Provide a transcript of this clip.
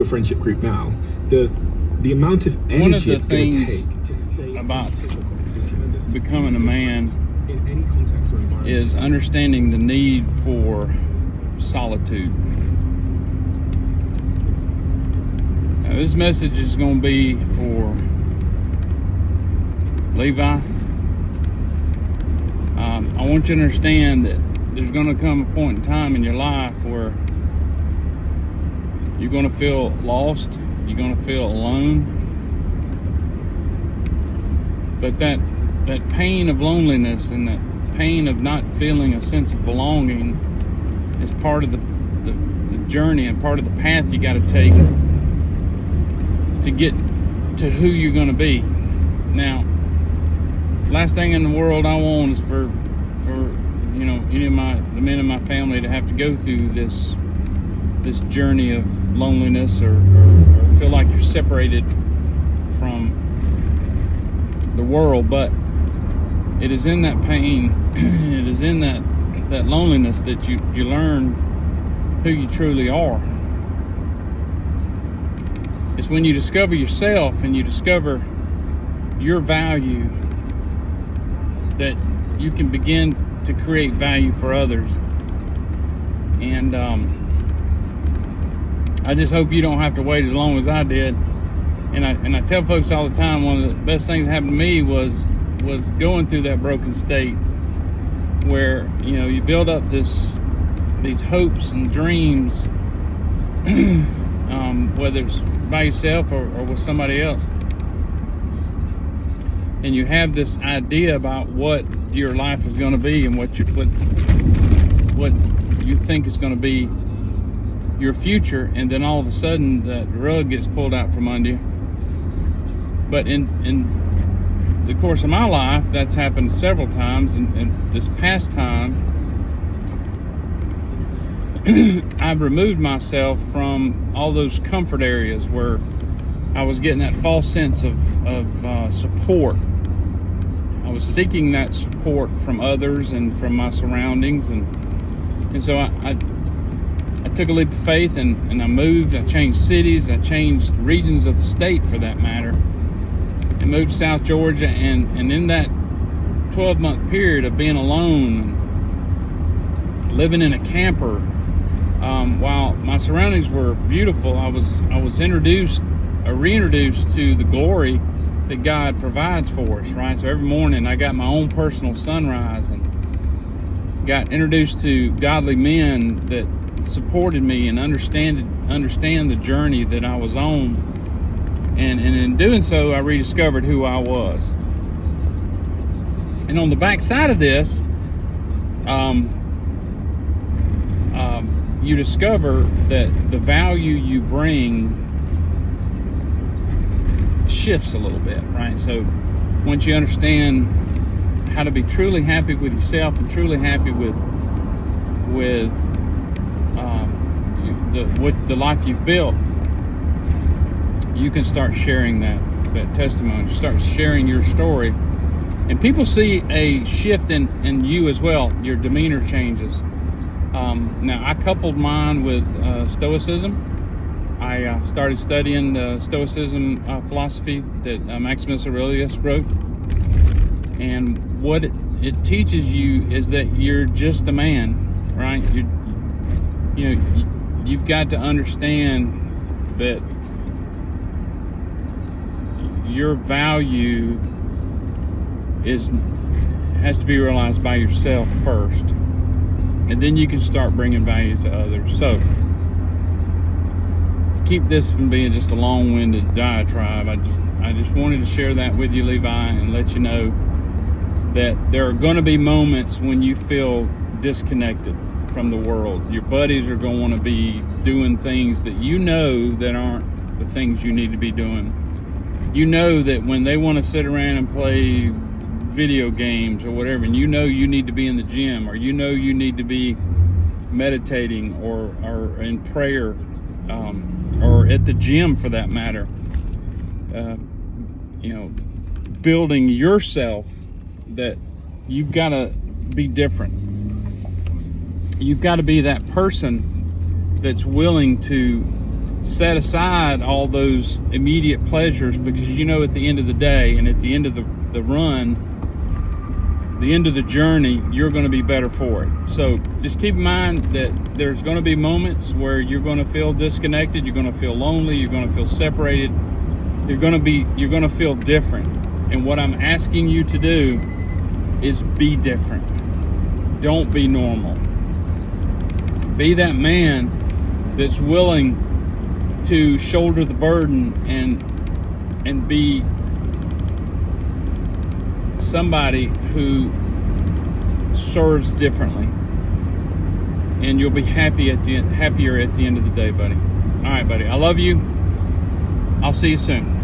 friendship group now, the amount of energy it's going to take to stay about is tremendous. becoming a man In any context or environment. is understanding the need for solitude. Now, this message is going to be for Levi. I want you to understand that there's going to come a point in time in your life where you're going to feel lost, you're going to feel alone. But that pain of loneliness and that pain of not feeling a sense of belonging is part of the journey and part of the path you got to take to get to who you're going to be. Now, last thing in the world I want is for any of the men in my family to have to go through this journey of loneliness or feel like you're separated from the world. But it is in that pain, it is in that loneliness that you learn who you truly are. It's when you discover yourself and you discover your value that you can begin to create value for others. And I just hope you don't have to wait as long as I did. And I tell folks all the time, one of the best things that happened to me was going through that broken state where you build up these hopes and dreams, whether it's by yourself or with somebody else, and you have this idea about what your life is going to be and what you think is going to be your future, and then all of a sudden that rug gets pulled out from under you. But in the course of my life, that's happened several times, and this past time I've removed myself from all those comfort areas where I was getting that false sense of support. I was seeking that support from others and from my surroundings, and so I took a leap of faith and I moved. I changed cities, I changed regions of the state for that matter, and moved to South Georgia. And in that 12-month period of being alone, living in a camper, while my surroundings were beautiful, I was reintroduced to the glory that God provides for us, right? So every morning I got my own personal sunrise and got introduced to godly men that supported me and understand the journey that I was on, and in doing so I rediscovered who I was. And on the back side of this, you discover that the value you bring shifts a little bit, right? So once you understand how to be truly happy with yourself and truly happy with the life you've built, you can start sharing that testimony. You start sharing your story, and people see a shift in you as well. Your demeanor changes. Now, I coupled mine with Stoicism. I started studying the Stoicism philosophy that Maximus Aurelius wrote, and what it teaches you is that you're just a man, right? You've got to understand that your value has to be realized by yourself first, and then you can start bringing value to others. So to keep this from being just a long-winded diatribe, I just wanted to share that with you, Levi, and let you know that there are going to be moments when you feel disconnected from the world. Your buddies are going to want to be doing things that that aren't the things you need to be doing. You know that when they want to sit around and play video games or whatever, and you need to be in the gym, or you need to be meditating or in prayer, or at the gym for that matter, building yourself, that you've got to be different. You've got to be that person that's willing to set aside all those immediate pleasures, because you know at the end of the day and at the end of the run, the end of the journey, you're going to be better for it. So just keep in mind that there's going to be moments where you're going to feel disconnected, you're going to feel lonely, you're going to feel separated, you're going to feel different. And what I'm asking you to do is be different. Don't be normal. Be that man that's willing to shoulder the burden and be somebody who serves differently, and you'll be happier at the end of the day, buddy. All right, buddy. I love you. I'll see you soon.